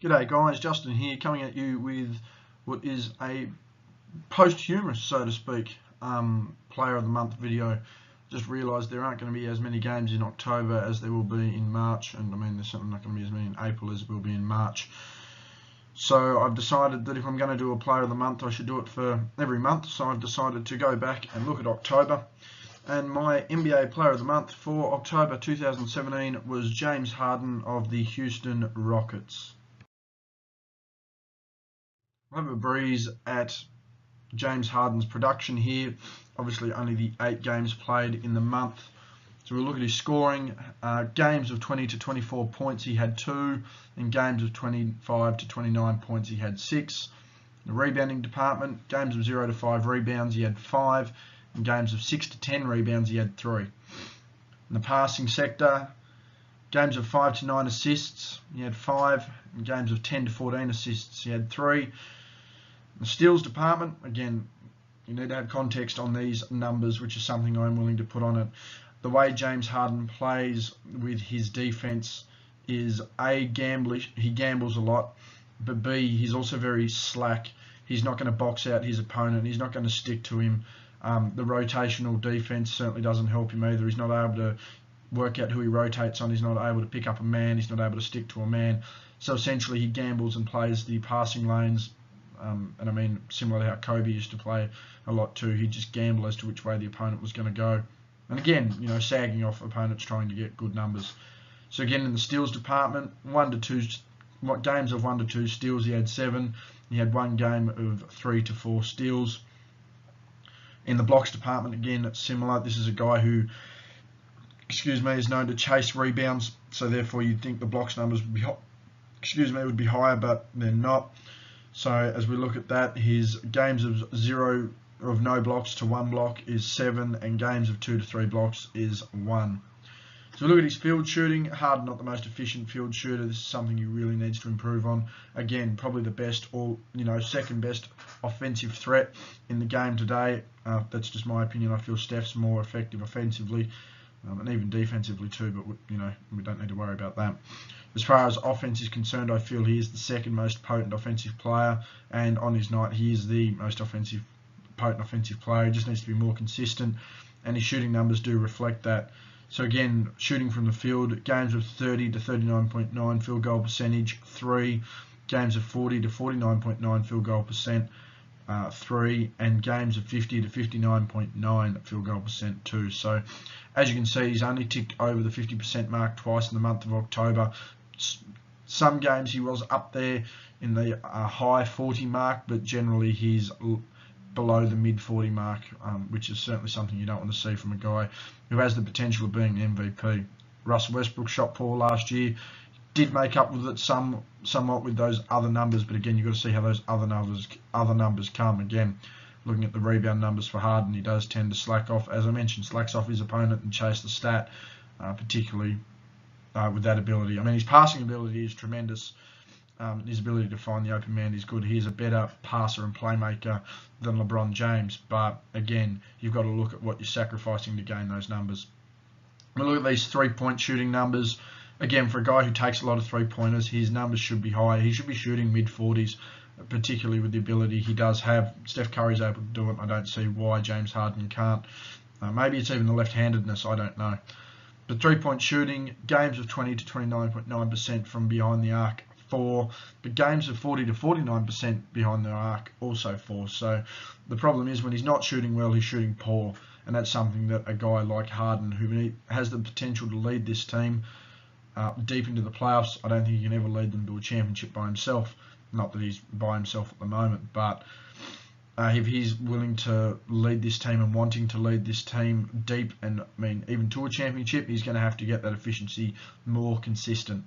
G'day guys, Justin here, coming at you with what is a posthumous, so to speak, Player of the Month video. Just realised there aren't going to be as many games in October as there will be in March, and I mean there's certainly not going to be as many in April as will be in March. So I've decided that if I'm going to do a Player of the Month, I should do it for every month. So I've decided to go back and look at October. And my NBA Player of the Month for October 2017 was James Harden of the Houston Rockets. I'll have a breeze at James Harden's production here. Obviously only the 8 games played in the month. So we'll look at his scoring. Games of 20 to 24 points he had 2. In games of 25 to 29 points he had 6. In the rebounding department, games of 0 to 5 rebounds he had 5. In games of 6 to 10 rebounds he had 3. In the passing sector, games of 5 to 9 assists he had 5. In games of 10 to 14 assists he had 3. The steals department, again, you need to have context on these numbers, which is something I'm willing to put on it. The way James Harden plays with his defense is A, gamblish, he gambles a lot, but B, he's also very slack. He's not going to box out his opponent. He's not going to stick to him. The rotational defense certainly doesn't help him either. He's not able to work out who he rotates on. He's not able to pick up a man. He's not able to stick to a man. So essentially he gambles and plays the passing lanes. And I mean, similar to how Kobe used to play a lot too, he'd just gamble as to which way the opponent was going to go. And again, you know, sagging off opponents trying to get good numbers. So again, in the steals department, games of 1 to 2 steals, he had 7. He had 1 game of 3 to 4 steals. In the blocks department, again, it's similar. This is a guy who, is known to chase rebounds. So therefore, you'd think the blocks numbers would be higher, but they're not. So as we look at that, his games of no blocks to 1 block is 7, and games of 2 to 3 blocks is 1. So we look at his field shooting. Harden, not the most efficient field shooter. This is something he really needs to improve on. Again, probably the best, or second best offensive threat in the game today. That's just my opinion. I feel Steph's more effective offensively. And even defensively too, but we don't need to worry about that. As far as offense is concerned, I feel he is the second most potent offensive player, and on his night he is the most potent offensive player. He just needs to be more consistent, and his shooting numbers do reflect that. So again, shooting from the field, games of 30 to 39.9 field goal percentage, 3. Games of 40 to 49.9 field goal percent, 3, and games of 50 to 59.9 field goal percent 2. So as you can see, he's only ticked over the 50% mark twice in the month of October. Some games he was up there in the high 40 mark, but generally he's below the mid 40 mark, which is certainly something you don't want to see from a guy who has the potential of being an MVP. Russell Westbrook shot poor last year. Did make up with it somewhat with those other numbers, but again, you've got to see how those other numbers come. Again, looking at the rebound numbers for Harden, he does tend to slack off, as I mentioned, slacks off his opponent and chase the stat, particularly with that ability. I mean, his passing ability is tremendous. His ability to find the open man is good. He is a better passer and playmaker than LeBron James, but again, you've got to look at what you're sacrificing to gain those numbers. We'll look at these 3-point shooting numbers. Again, for a guy who takes a lot of 3-pointers, his numbers should be higher. He should be shooting mid-40s, particularly with the ability he does have. Steph Curry's able to do it. I don't see why James Harden can't. Maybe it's even the left-handedness, I don't know. But 3-point shooting, games of 20 to 29.9% from behind the arc, 4. But games of 40 to 49% behind the arc, also 4. So the problem is when he's not shooting well, he's shooting poor. And that's something that a guy like Harden, who has the potential to lead this team deep into the playoffs, I don't think he can ever lead them to a championship by himself. Not that he's by himself at the moment, but if he's willing to lead this team and wanting to lead this team deep, and I mean even to a championship, he's going to have to get that efficiency more consistent.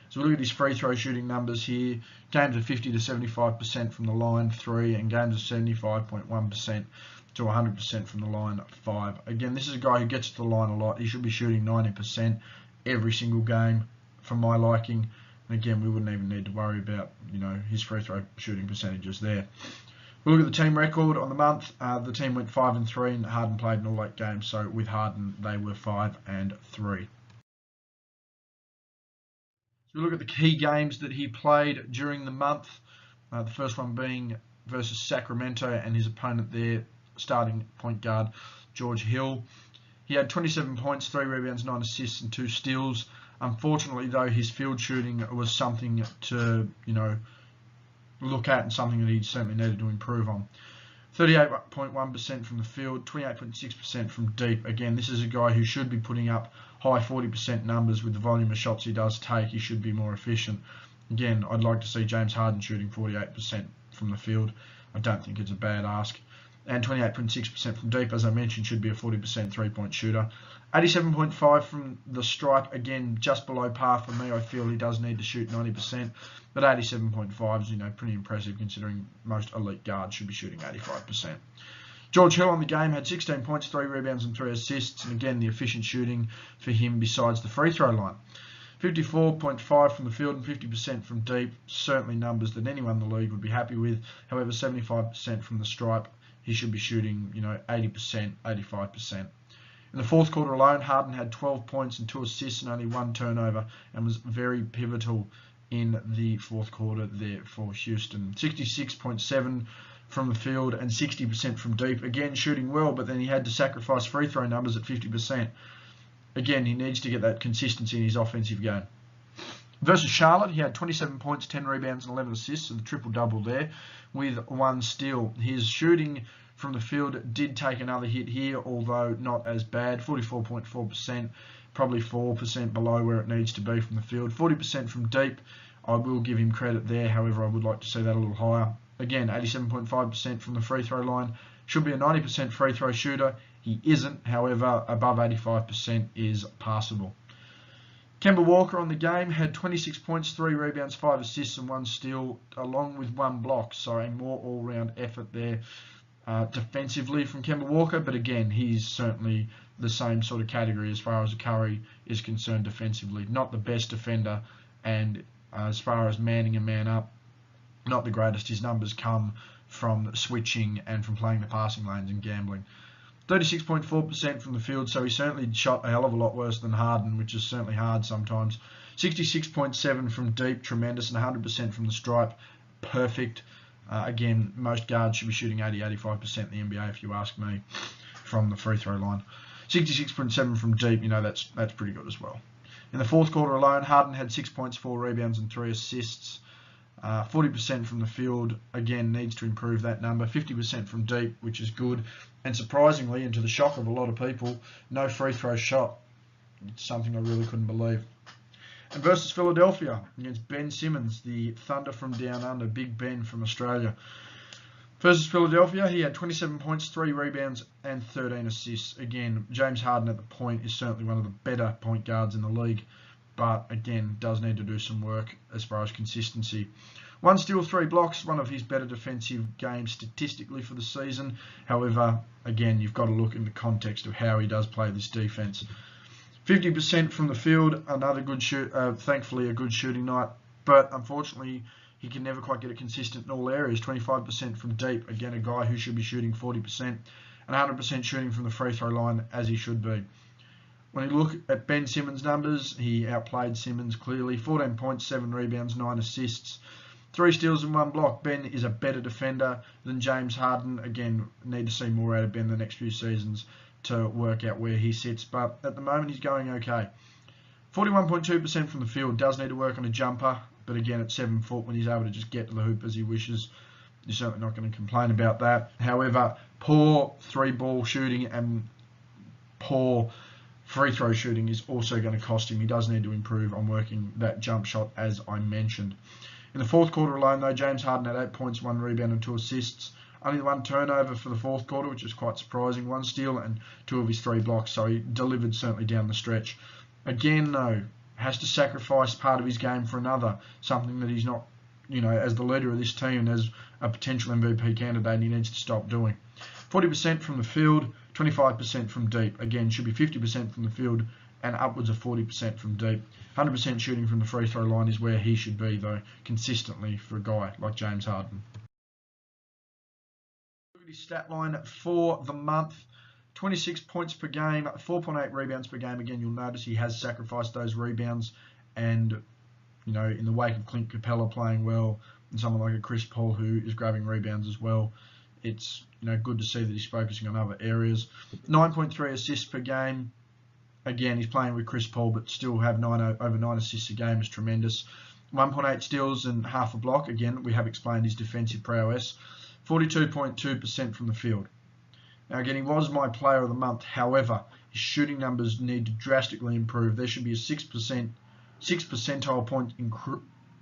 So we look at his free throw shooting numbers here. Games of 50 to 75% from the line, 3, and games of 75.1% to 100% from the line, 5. Again, this is a guy who gets to the line a lot. He should be shooting 90% every single game for my liking. And again, we wouldn't even need to worry about his free throw shooting percentages there. We'll look at the team record on the month. The team went 5-3, and Harden played in all 8 games. So with Harden, they were 5-3. So we look at the key games that he played during the month. The first one being versus Sacramento, and his opponent there, starting point guard George Hill. He had 27 points, 3 rebounds, 9 assists, and 2 steals. Unfortunately, though, his field shooting was something to, look at and something that he certainly needed to improve on. 38.1% from the field, 28.6% from deep. Again, this is a guy who should be putting up high 40% numbers with the volume of shots he does take. He should be more efficient. Again, I'd like to see James Harden shooting 48% from the field. I don't think it's a bad ask. And 28.6% from deep, as I mentioned, should be a 40% three-point shooter. 87.5 from the stripe, again, just below par for me. I feel he does need to shoot 90%, but 87.5 is, pretty impressive considering most elite guards should be shooting 85%. George Hill on the game had 16 points, 3 rebounds, and 3 assists, and again, the efficient shooting for him besides the free throw line. 54.5 from the field and 50% from deep, certainly numbers that anyone in the league would be happy with. However, 75% from the stripe, he should be shooting, 80%, 85%. In the fourth quarter alone, Harden had 12 points and 2 assists and only 1 turnover, and was very pivotal in the fourth quarter there for Houston. 66.7 from the field and 60% from deep. Again, shooting well, but then he had to sacrifice free throw numbers at 50%. Again, he needs to get that consistency in his offensive game. Versus Charlotte, he had 27 points, 10 rebounds, and 11 assists, so the triple-double there, with 1 steal. His shooting from the field did take another hit here, although not as bad. 44.4%, probably 4% below where it needs to be from the field. 40% from deep, I will give him credit there. However, I would like to see that a little higher. Again, 87.5% from the free throw line. Should be a 90% free throw shooter. He isn't. However, above 85% is passable. Kemba Walker on the game had 26 points, 3 rebounds, 5 assists, and 1 steal, along with 1 block. So a more all-round effort there defensively from Kemba Walker. But again, he's certainly the same sort of category as far as Curry is concerned defensively. Not the best defender, and as far as manning a man up, not the greatest. His numbers come from switching and from playing the passing lanes and gambling. 36.4% from the field, so he certainly shot a hell of a lot worse than Harden, which is certainly hard sometimes. 66.7 from deep, tremendous, and 100% from the stripe, perfect. Again, most guards should be shooting 80-85% in the NBA, if you ask me, from the free throw line. 66.7 from deep, that's pretty good as well. In the fourth quarter alone, Harden had 6 points, 4 rebounds, and 3 assists. 40% from the field, again, needs to improve that number. 50% from deep, which is good. And surprisingly, and to the shock of a lot of people, no free throw shot. It's something I really couldn't believe. And versus Philadelphia, against Ben Simmons, the Thunder from Down Under, Big Ben from Australia. Versus Philadelphia, he had 27 points, 3 rebounds, and 13 assists. Again, James Harden at the point is certainly one of the better point guards in the league, but again, does need to do some work as far as consistency. 1 steal, 3 blocks, one of his better defensive games statistically for the season. However, again, you've got to look in the context of how he does play this defense. 50% from the field, another good shoot, thankfully a good shooting night, but unfortunately he can never quite get it consistent in all areas. 25% from deep, again a guy who should be shooting 40%, and 100% shooting from the free throw line as he should be. When you look at Ben Simmons' numbers, he outplayed Simmons clearly. 14 points, 7 rebounds, 9 assists, 3 steals and 1 block. Ben is a better defender than James Harden. Again, need to see more out of Ben the next few seasons to work out where he sits, but at the moment he's going okay. 41.2% from the field, does need to work on a jumper, but again at 7 foot, when he's able to just get to the hoop as he wishes, you're certainly not going to complain about that. However, poor 3-ball shooting and poor free throw shooting is also going to cost him. He does need to improve on working that jump shot, as I mentioned. In the fourth quarter alone, though, James Harden had 8 points, 1 rebound, and 2 assists. Only 1 turnover for the fourth quarter, which is quite surprising. 1 steal and 2 of his 3 blocks, so he delivered certainly down the stretch. Again, though, has to sacrifice part of his game for another, something that he's not, as the leader of this team and as a potential MVP candidate, he needs to stop doing. 40% from the field, 25% from deep. Again, should be 50% from the field and upwards of 40% from deep. 100% shooting from the free throw line is where he should be, though, consistently for a guy like James Harden. Look at his stat line for the month. 26 points per game, 4.8 rebounds per game. Again, you'll notice he has sacrificed those rebounds and in the wake of Clint Capella playing well and someone like a Chris Paul who is grabbing rebounds as well, it's good to see that he's focusing on other areas. 9.3 assists per game. Again, he's playing with Chris Paul, but still have over 9 assists a game is tremendous. 1.8 steals and half a block. Again, we have explained his defensive prowess. 42.2% from the field. Now again, he was my player of the month. However, his shooting numbers need to drastically improve. There should be a 6 percentile point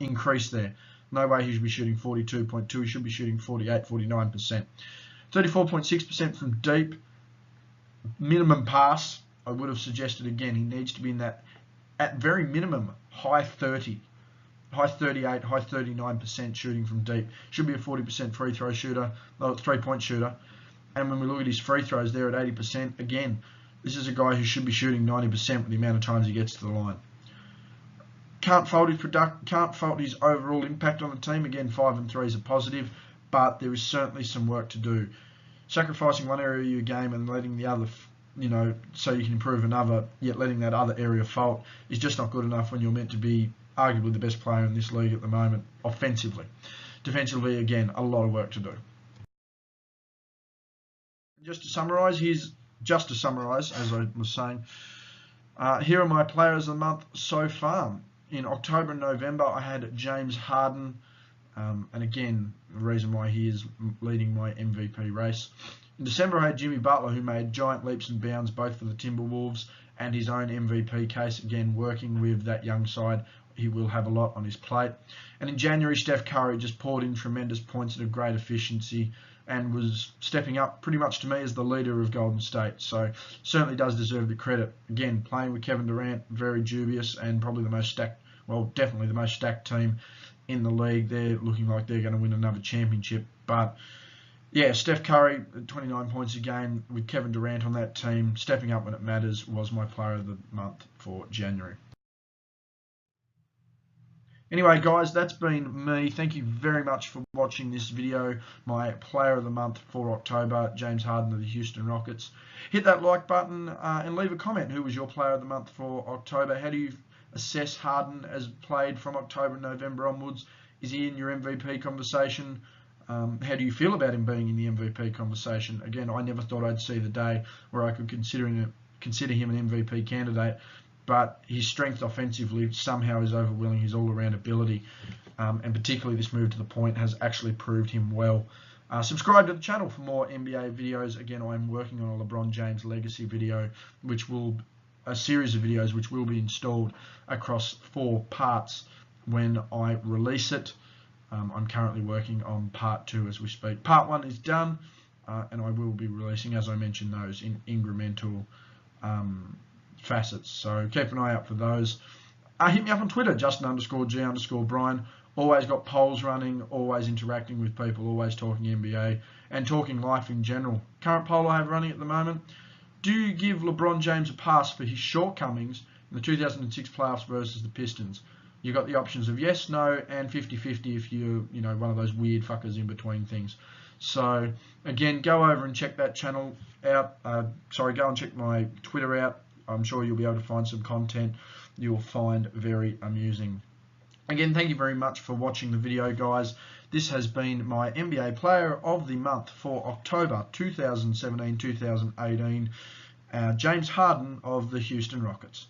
increase there. No way he should be shooting 42.2. He should be shooting 48, 49%. 34.6% from deep. Minimum pass, I would have suggested again, he needs to be in that, at very minimum, high 30, high 38, high 39% shooting from deep. Should be a 40% free throw shooter, 3-point shooter. And when we look at his free throws there at 80%, again, this is a guy who should be shooting 90% with the amount of times he gets to the line. Can't fault his overall impact on the team. Again, 5 and 3 is a positive, but there is certainly some work to do. Sacrificing one area of your game and letting the other, so you can improve another, yet letting that other area fault is just not good enough when you're meant to be arguably the best player in this league at the moment, offensively. Defensively, again, a lot of work to do. Just to summarise, as I was saying, here are my players of the month so far. In October and November, I had James Harden, and again, the reason why he is leading my MVP race. In December, I had Jimmy Butler, who made giant leaps and bounds both for the Timberwolves and his own MVP case. Again, working with that young side, he will have a lot on his plate. And in January, Steph Curry just poured in tremendous points at a great efficiency and was stepping up pretty much to me as the leader of Golden State. So certainly does deserve the credit. Again, playing with Kevin Durant, very dubious and probably the most stacked, well, definitely the most stacked team in the league. They're looking like they're going to win another championship. But yeah, Steph Curry, 29 points a game with Kevin Durant on that team, stepping up when it matters, was my player of the month for January. Anyway, guys, that's been me. Thank you very much for watching this video. My player of the month for October, James Harden of the Houston Rockets. Hit that like button and leave a comment. Who was your player of the month for October? How do you assess Harden as played from October and November onwards? Is he in your MVP conversation? How do you feel about him being in the MVP conversation? Again, I never thought I'd see the day where I could consider him an MVP candidate. But his strength offensively somehow is overwhelming his all-around ability, and particularly this move to the point has actually proved him well. Subscribe to the channel for more NBA videos. Again, I'm working on a LeBron James legacy video, a series of videos which will be installed across 4 parts when I release it. I'm currently working on part 2 as we speak. Part 1 is done, and I will be releasing, as I mentioned, those in incremental facets. So keep an eye out for those. Hit me up on Twitter, Justin_G_Bryan. Always got polls running, always interacting with people, always talking NBA and talking life in general. Current poll I have running at the moment: do you give LeBron James a pass for his shortcomings in the 2006 playoffs versus the Pistons? You've got the options of yes, no, and 50-50 if you're one of those weird fuckers in between things. So again, go over and check that channel out. Go and check my Twitter out. I'm sure you'll be able to find some content you'll find very amusing. Again, thank you very much for watching the video, guys. This has been my NBA Player of the Month for October 2017-2018, James Harden of the Houston Rockets.